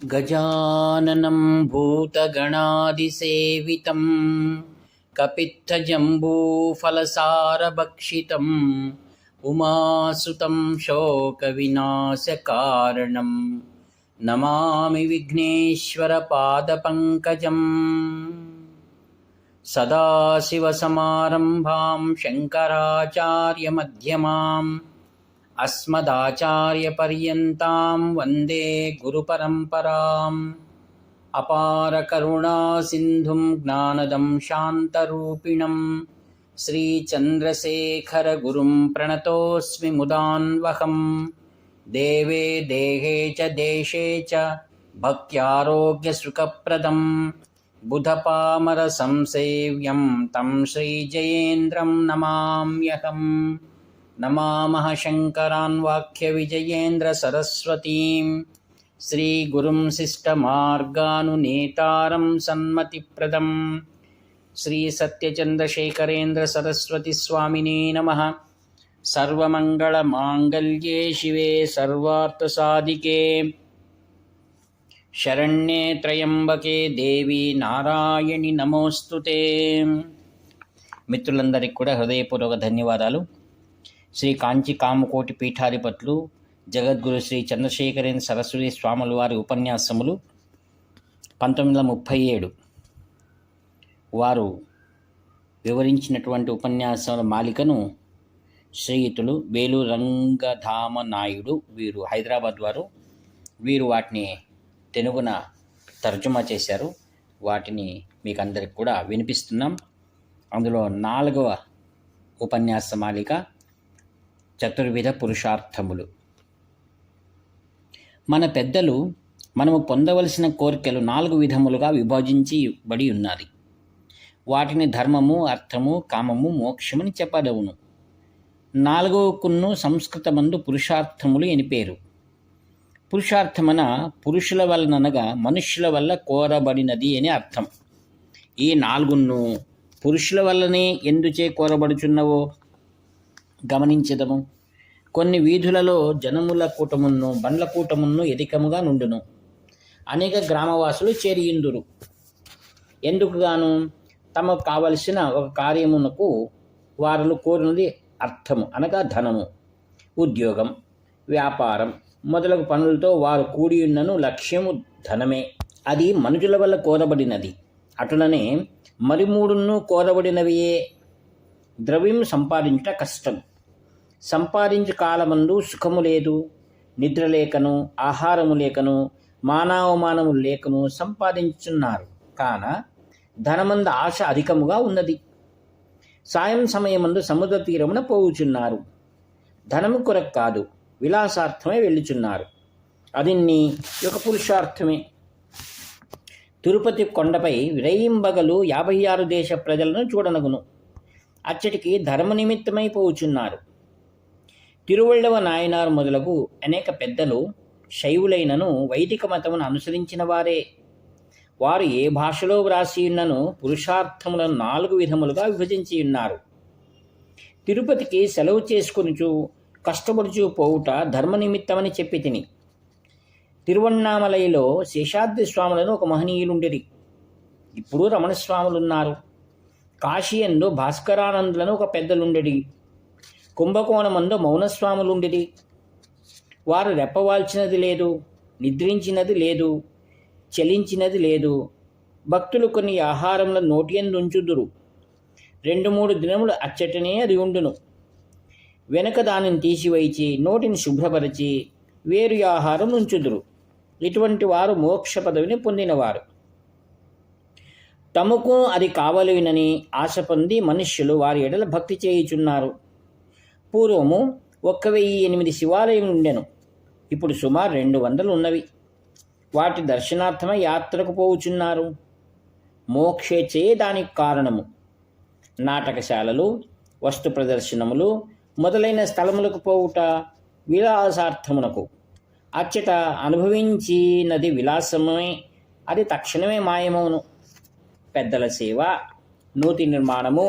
गजाननं भूतगणादिसेवितं कपित्थजम्बूफलसारभक्षितम् उमासुतं शोकविनाशकारणं नमामि विघ्नेश्वरपादपङ्कजम्। सदाशिवसमारम्भां शङ्कराचार्यमध्यमाम् अस्मदाचार्यपर्यन्तां वन्दे गुरुपरम्पराम्। अपारकरुणासिन्धुं ज्ञानदं शान्तरूपिणं श्रीचन्द्रशेखरगुरुं प्रणतोऽस्मि मुदान्वहम्। देवे देहे च देशे च भक्त्यारोग्यसुखप्रदं बुधपामरसंसेव्यं तं श्रीजयेन्द्रं नमाम्यहम्। नमामः शङ्करान् वाक्यविजयेन्द्रसरस्वतीं श्रीगुरुं शिष्टमार्गानुनेतारं सन्मतिप्रदं श्रीसत्यचन्द्रशेखरेन्द्रसरस्वतीस्वामिने नमः। सर्वमङ्गलमाङ्गल्ये शिवे सर्वार्थसाधिके शरण्ये त्र्यम्बके देवी నారాయణి నమోస్తుతే। మిత్రులందరికీ కూడా హృదయపూర్వక ధన్యవాదాలు। శ్రీ కాంచి కామకోటి పీఠాధిపతులు జగద్గురు శ్రీ చంద్రశేఖరేంద్ర సరస్వతి స్వాముల వారి ఉపన్యాసములు 1937 వారు వివరించినటువంటి ఉపన్యాసాల మాలికను శ్రీయుతులు వేలూరు రంగధామ నాయుడు, వీరు హైదరాబాద్ వారు, వీరు వాటిని తెలుగున తర్జుమా చేశారు. వాటిని మీకు అందరికి కూడా వినిపిస్తున్నాం. అందులో 4వ ఉపన్యాస మాలిక చతుర్విధ పురుషార్థములు. మన పెద్దలు మనము పొందవలసిన కోరికలు 4 విధములుగా విభజించబడి ఉన్నది. వాటిని ధర్మము, అర్థము, కామము, మోక్షమని చెప్పదవును. 4కును సంస్కృతమందు పురుషార్థములు అని పేరు. పురుషార్థమన పురుషుల వలననగా మనుష్యుల వల్ల కోరబడినది అని అర్థం. ఈ 4ను పురుషుల వల్లనే ఎందుచే కోరబడుచున్నవో గమనించదము. కొన్ని వీధులలో జనముల కూటమును బండ్ల కూటమును ఎదికముగా నుండును. అనేక గ్రామవాసులు చేరియుందురు. ఎందుకుగాను? తమకు కావలసిన ఒక కార్యమునకు వారు కోరినది అర్థము అనగా ధనము, ఉద్యోగం, వ్యాపారం మొదలగు పనులతో వారు కూడియున్నను లక్ష్యము ధనమే. అది మనుషుల వల్ల కోరబడినది. అటులనే మరి 3 కోరబడినవియే. ద్రవ్యం సంపాదించుట కష్టం. సంపాదించు కాలమందు సుఖము లేదు, నిద్ర లేకను, ఆహారము లేకను, మానావమానము లేకను సంపాదించున్నారు. కాన ధనమందు ఆశ అధికముగా ఉన్నది. సాయం సమయమందు సముద్ర తీరమున పోవుచున్నారు. ధనము కొరకు కాదు, విలాసార్థమే వెళ్ళుచున్నారు. అది ఒక పురుషార్థమే. తిరుపతి కొండపై రేయింబగలు 56 దేశ ప్రజలను చూడనగును. అచ్చటికి ధర్మ నిమిత్తమై పోవుచున్నారు. తిరువళ్ళవ నాయనారు మొదలగు అనేక పెద్దలు శైవులైనను వైదిక మతమును అనుసరించిన వారే. వారు ఏ భాషలో వ్రాసి ఉన్నను పురుషార్థములను 4 విధములుగా విభజించి ఉన్నారు. తిరుపతికి సెలవు చేసుకొనుచు కష్టపడుచు పోవుట ధర్మ నిమిత్తమని చెప్పి తిని. తిరువణ్ణామలైలో శేషాద్రి స్వాములను ఒక మహనీయులుండిరి. ఇప్పుడు రమణస్వాములున్నారు. కాశీయందు భాస్కరానందులను ఒక పెద్దలుండెడి. కుంభకోణమందు మౌనస్వాములుండిరి. వారు రెప్పవాల్చినది లేదు, నిద్రించినది లేదు, చలించినది లేదు. భక్తులు కొన్ని ఆహారముల నోటియందు ఉంచుదురు. 2-3 దినములు అచ్చటనే అది ఉండును. వెనక దానిని తీసివైచి నోటిని శుభ్రపరిచి వేరు ఆహారం ఉంచుదురు. ఇటువంటి వారు మోక్ష పదవిని పొందినవారు. తమకు అది కావలవినని ఆశ పొంది మనుష్యులు వారి ఎడల భక్తి చేయుచున్నారు. పూర్వము 1008 శివాలయం ఉండెను. ఇప్పుడు సుమారు 200 ఉన్నవి. వాటి దర్శనార్థమై యాత్రకు పోవుచున్నారు. మోక్షేచ్ఛే దానికి కారణము. నాటకశాలలు, వస్తు ప్రదర్శనములు మొదలైన స్థలములకు పోవుట విలాసార్థమునకు. అచ్చట అనుభవించినది విలాసమే, అది తక్షణమే మాయమవును. పెద్దల సేవ, నూతి నిర్మాణము,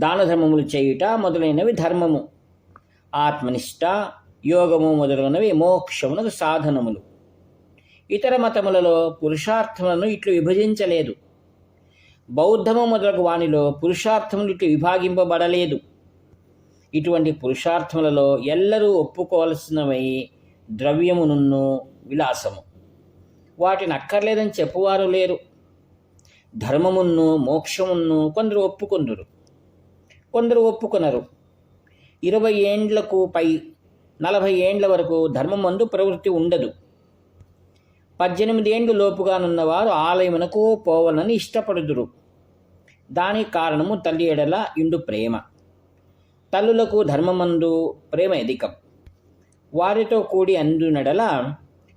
దాన ధర్మములు చేయుట మొదలైనవి ధర్మము. ఆత్మనిష్ట, యోగము మొదలైనవి మోక్షమునకు సాధనములు. ఇతర మతములలో పురుషార్థములను ఇట్లు విభజించలేదు. బౌద్ధము మొదలగు వానిలో పురుషార్థములు ఇట్లు విభాగింపబడలేదు. ఇటువంటి పురుషార్థములలో ఎల్లరూ ఒప్పుకోవలసినవై ద్రవ్యమును విలాసము. వాటిని అక్కర్లేదని చెప్పువారు లేరు. ధర్మమును మోక్షమును కొందరు ఒప్పుకొందురు, కొందరు ఒప్పుకొనరు. 20 ఏండ్లకు పై 40 ఏండ్ల వరకు ధర్మమందు ప్రవృత్తి ఉండదు. 18 ఏండ్లు లోపుగానున్నవారు ఆలయమునకు పోవాలని ఇష్టపడుదురు. దానికి కారణము తల్లి ఎడల ఇండు ప్రేమ. తల్లులకు ధర్మమందు ప్రేమ అధికం. వారితో కూడి అందునెడల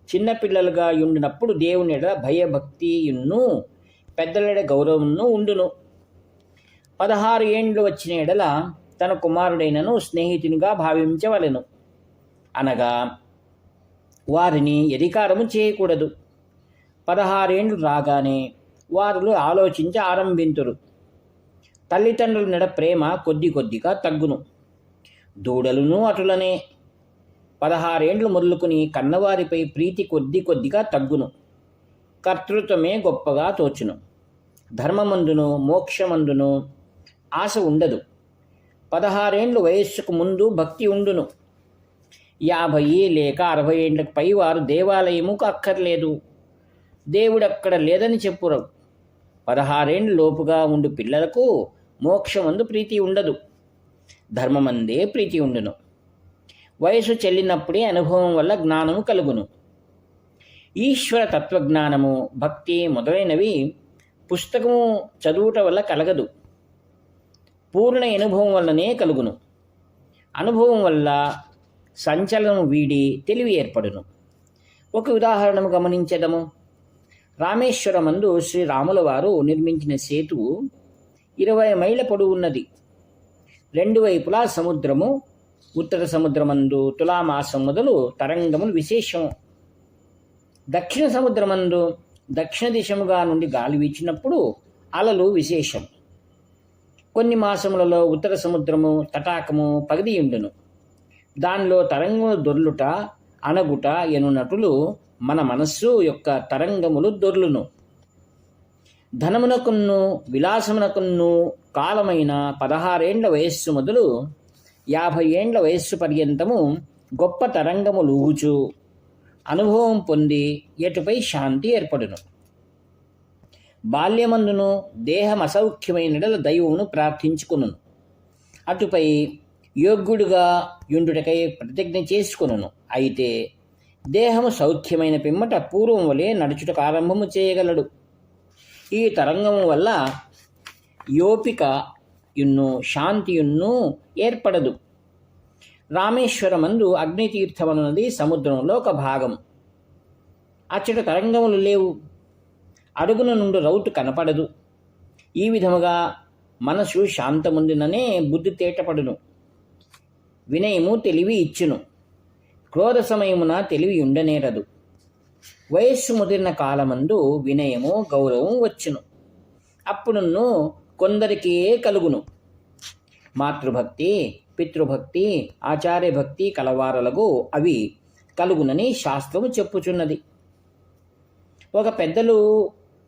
చిన్నపిల్లలుగా ఉండినప్పుడు దేవుని ఎడల భయభక్తియును పెద్దలెడ గౌరవమును ఉండును. 16 ఏండ్లు వచ్చిన ఎడల తన కుమారుడైనను స్నేహితునిగా భావించవలెను. అనగా వారిని అధికారము చేయకూడదు. 16 ఏండ్లు రాగానే వారు ఆలోచించి ఆరంభింతురు. తల్లిదండ్రుల నెడ ప్రేమ కొద్ది కొద్దిగా తగ్గును. దూడలును అటులనే 16 ఏండ్లు మొదలుకుని కన్నవారిపై ప్రీతి కొద్ది కొద్దిగా తగ్గును. కర్తృత్వమే గొప్పగా తోచును. ధర్మమందును మోక్షమందును ఆశ ఉండదు. 16 ఏండ్లు వయస్సుకు ముందు భక్తి ఉండును. 50 లేక 60 ఏండ్లకు పై వారు దేవాలయముకు అక్కర్లేదు, దేవుడక్కడ లేదని చెప్పురు. 16 ఏండ్ల లోపుగా ఉండు పిల్లలకు మోక్షమందు ప్రీతి ఉండదు, ధర్మమందే ప్రీతి ఉండును. వయసు చెల్లినప్పుడే అనుభవం వల్ల జ్ఞానము కలుగును. ఈశ్వర తత్వజ్ఞానము, భక్తి మొదలైనవి పుస్తకము చదువుట వల్ల కలగదు, పూర్ణ అనుభవం వల్లనే కలుగును. అనుభవం వల్ల సంచలనం వీడి తెలివి ఏర్పడును. ఒక ఉదాహరణము గమనించదము. రామేశ్వరమందు శ్రీరాముల వారు నిర్మించిన సేతువు 20 మైళ్ళ పొడవు ఉన్నది. 2 వైపులా సముద్రము. ఉత్తర సముద్రమందు తులామాసం మొదలు తరంగములు విశేషము. దక్షిణ సముద్రమందు దక్షిణ దిశముగా నుండి గాలి వీచినప్పుడు అలలు విశేషం. కొన్ని మాసములలో ఉత్తర సముద్రము తటాకము పగిదియుండును. దానిలో తరంగములు దొర్లుట అనగుట ఎనున్నట్లు మన మనస్సు యొక్క తరంగములు దొర్లును. ధనమునకును విలాసమునకును కాలమైన 16 ఏండ్ల వయస్సు మొదలు 50 ఏండ్ల వయస్సు పర్యంతము గొప్ప తరంగములు ఊచు అనుభవం పొంది ఎటుపై శాంతి ఏర్పడును. బాల్యమందును దేహం అసౌఖ్యమైన దైవమును ప్రార్థించుకును. అటుపై యోగ్యుడుగా యుండుటకై ప్రతిజ్ఞ చేసుకును. అయితే దేహము సౌఖ్యమైన పిమ్మట పూర్వం వలె నడుచుటకు ఆరంభము చేయగలడు. ఈ తరంగము వల్ల యోపిక యున్ను శాంతియున్ను ఏర్పడదు. రామేశ్వరమందు అగ్నితీర్థమన్నది సముద్రంలో ఒక భాగం. అచ్చట తరంగములు లేవు. అడుగున నుండి రౌతు కనపడదు. ఈ విధముగా మనసు శాంతముందిననే బుద్ధి తేటపడును. వినయము తెలివి ఇచ్చును. క్రోధ సమయమున తెలివి ఉండనేరదు. వయస్సు ముదిరిన కాలమందు వినయము గౌరవం వచ్చును. అప్పుడున్ను కొందరికే కలుగును. మాతృభక్తి, పితృభక్తి, ఆచార్యభక్తి కలవారలకు అవి కలుగునని శాస్త్రము చెప్పుచున్నది. ఒక పెద్దలు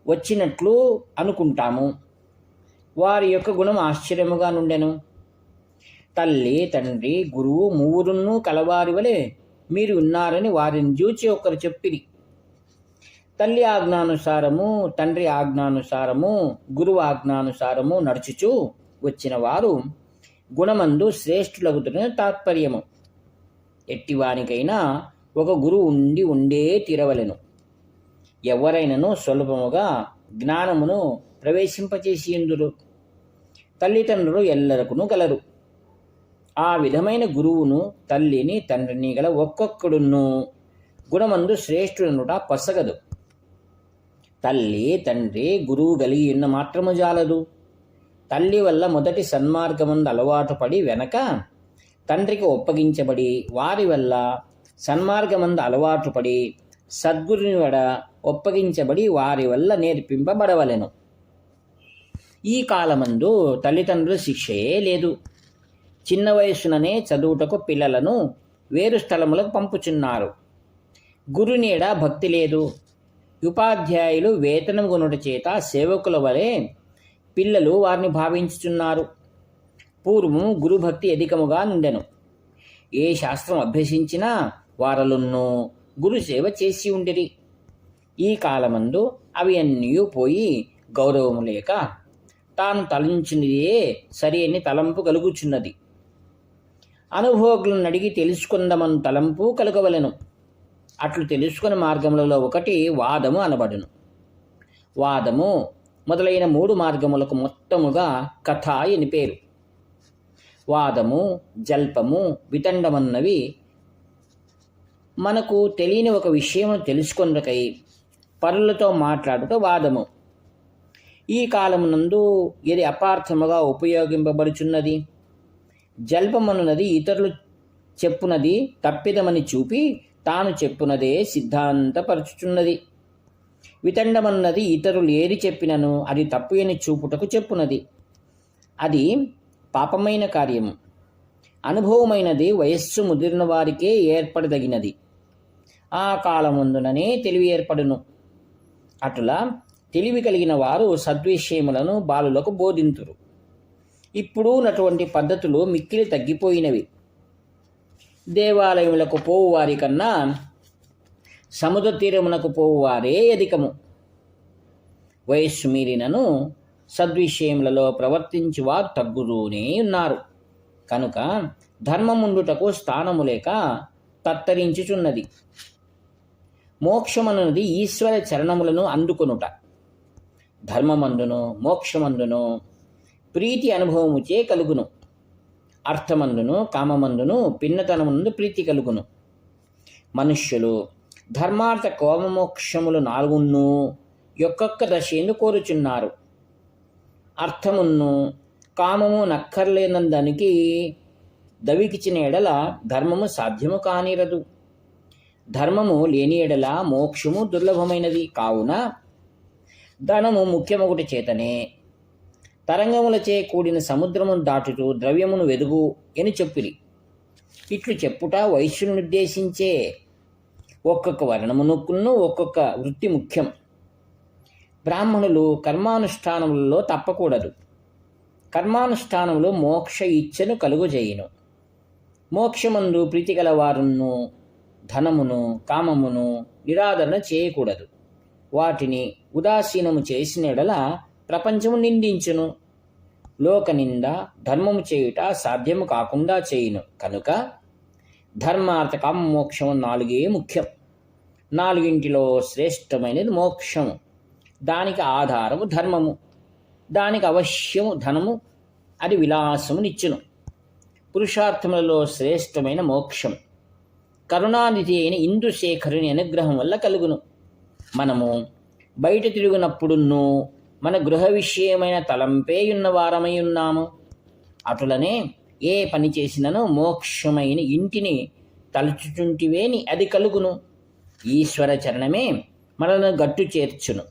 వచ్చినట్లు అనుకుంటాము. వారి యొక్క గుణం ఆశ్చర్యముగా నుండెను. తల్లి, తండ్రి, గురువు మూరును కలవారి వలె మీరు ఉన్నారని వారిని చూచి ఒకరు చెప్పిరి. తల్లి ఆజ్ఞానుసారము, తండ్రి ఆజ్ఞానుసారము, గురువు ఆజ్ఞానుసారము నడుచుచూ వచ్చిన వారు గుణమందు శ్రేష్ఠులగుతున్న తాత్పర్యము. ఎట్టివానికైనా ఒక గురువు ఉండే తీరవలెను. ఎవరైనను సులభముగా జ్ఞానమును ప్రవేశింపచేసియుందురు. తల్లిదండ్రులు ఎల్లరకును గలరు. ఆ విధమైన గురువును, తల్లిని, తండ్రిని గల ఒక్కొక్కడును గుణమందు శ్రేష్ఠుడనుట పొసగదు. తల్లి, తండ్రి, గురువు కలిగి ఉన్న మాత్రము జాలదు. తల్లి వల్ల మొదటి సన్మార్గమందు అలవాటు పడి వెనక తండ్రికి ఒప్పగించబడి, వారి వల్ల సన్మార్గమందు అలవాటు పడి సద్గురుని వడ ఒప్పగించబడి వారి వల్ల నేర్పింపబడవలెను. ఈ కాలమందు తల్లిదండ్రుల శిక్షయే లేదు. చిన్న వయస్సుననే చదువుటకు పిల్లలను వేరు స్థలములకు పంపుచున్నారు. గురునీడ భక్తి లేదు. ఉపాధ్యాయులు వేతనం కొనుట చేత సేవకుల వలె పిల్లలు వారిని భావించుచున్నారు. పూర్వము గురుభక్తి అధికముగా నుండెను. ఏ శాస్త్రం అభ్యసించినా వారలున్నో గురుసేవ చేసి ఉండిరి. ఈ కాలమందు అవి అన్నీ పోయి గౌరవము లేక తాను తలంచినదే సరి అని తలంపు కలుగుచున్నది. అనుభోగులను అడిగి తెలుసుకుందామని తలంపు కలగవలెను. అట్లు తెలుసుకుని మార్గములలో ఒకటి వాదము అనబడును. వాదము మొదలైన 3 మార్గములకు మొత్తముగా కథ అని పేరు. వాదము, జల్పము, వితండమన్నవి మనకు తెలియని ఒక విషయమును తెలుసుకొనకై పరులతో మాట్లాడుట వాదము. ఈ కాలమునందు ఇది అపార్థముగా ఉపయోగింపబడుచున్నది. జల్పమనున్నది ఇతరులు చెప్పునది తప్పిదమని చూపి తాను చెప్పునదే సిద్ధాంతపరచుచున్నది. వితండమన్నది ఇతరులు ఏది చెప్పినను అది తప్పు అని చూపుటకు చెప్పునది. అది పాపమైన కార్యము. అనుభవమైనది వయస్సు ముదిరిన వారికే ఏర్పడదగినది. ఆ కాలముందుననే తెలివి ఏర్పడును. అటులా తెలివి కలిగిన వారు సద్విషయములను బాలులకు బోధింతురు. ఇప్పుడు ఉన్నటువంటి పద్ధతులు మిక్కిలి తగ్గిపోయినవి. దేవాలయములకు పోవువారి కన్నా సముద్ర తీరమునకు పోవువారే అధికము. వయస్సు మీరినను సద్విషయములలో ప్రవర్తించి వారు తగ్గుతూనే ఉన్నారు. కనుక ధర్మముండుటకు స్థానము లేక తత్తరించుచున్నది. మోక్షమనున్నది ఈశ్వర చరణములను అందుకొనుట. ధర్మమందును మోక్షమందును ప్రీతి అనుభవముచే కలుగును. అర్థమందును కామమందును భిన్నతనమునందు ప్రీతి కలుగును. మనుష్యులు ధర్మార్థ కామమోక్షములు 4 ఒక్కొక్క దశయందు కోరుచున్నారు. అర్థమును కామము నక్కర్లేనందానికి దవికిచిన ఎడల ధర్మము సాధ్యము కానిరదు. ధర్మము లేని ఎడల మోక్షము దుర్లభమైనది. కావున ధనము ముఖ్యమొకటి చేతనే తరంగములచే కూడిన సముద్రమును దాటుతూ ద్రవ్యమును వెదుగు అని చెప్పిరి. ఇట్లు చెప్పుట వయస్సును నిర్దేశించే. ఒక్కొక్క వర్ణమునకును ఒక్కొక్క వృత్తి ముఖ్యం. బ్రాహ్మణులు కర్మానుష్ఠానములలో తప్పకూడదు. కర్మానుష్ఠానములు మోక్ష ఇచ్ఛను కలుగుజేయును. మోక్షమందు ప్రీతి గలవారును ధనమును కామమును నిరాదరణ చేయకూడదు. వాటిని ఉదాసీనము చేసిన ఎడల ప్రపంచము నిందించును. లోక నింద ధర్మము చేయుట సాధ్యము కాకుండా చేయును. కనుక ధర్మార్థ కామ మోక్షము 4 ముఖ్యం. 4 శ్రేష్టమైనది మోక్షము. దానికి ఆధారము ధర్మము. దానికి అవశ్యము ధనము. అది విలాసమునిచ్చును. పురుషార్థములలో శ్రేష్టమైన మోక్షం కరుణానిధి అయిన ఇందుశేఖరుని అనుగ్రహం వల్ల కలుగును. మనము బయట తిరుగునప్పుడును మన గృహ విషయమైన తలంపే ఉన్నవారమై ఉన్నాము. అటులనే ఏ పని చేసినను మోక్షమైన ఇంటిని తలుచుచుంటివేని అది కలుగును. ఈశ్వర చరణమే మనను గట్టు చేర్చును.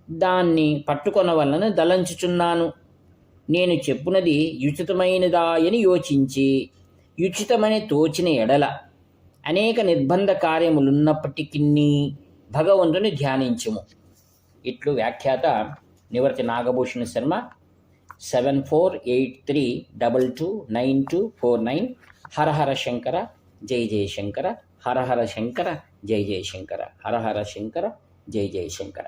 దాన్ని పట్టుకొన వలన దలంచుచున్నాను. నేను చెప్పునది యుచితమైనదా అని యోచించి యుచితమని తోచిన ఎడల అనేక నిర్బంధ కార్యములున్నప్పటికీ భగవంతుని ధ్యానించుము. ఇట్లు వ్యాఖ్యాత నివర్తి నాగభూషణ శర్మ 7483229249. హరహర శంకర జై జయ శంకర. హరహర శంకర జై జయ శంకర. హరహర శంకర జై జయ శంకర.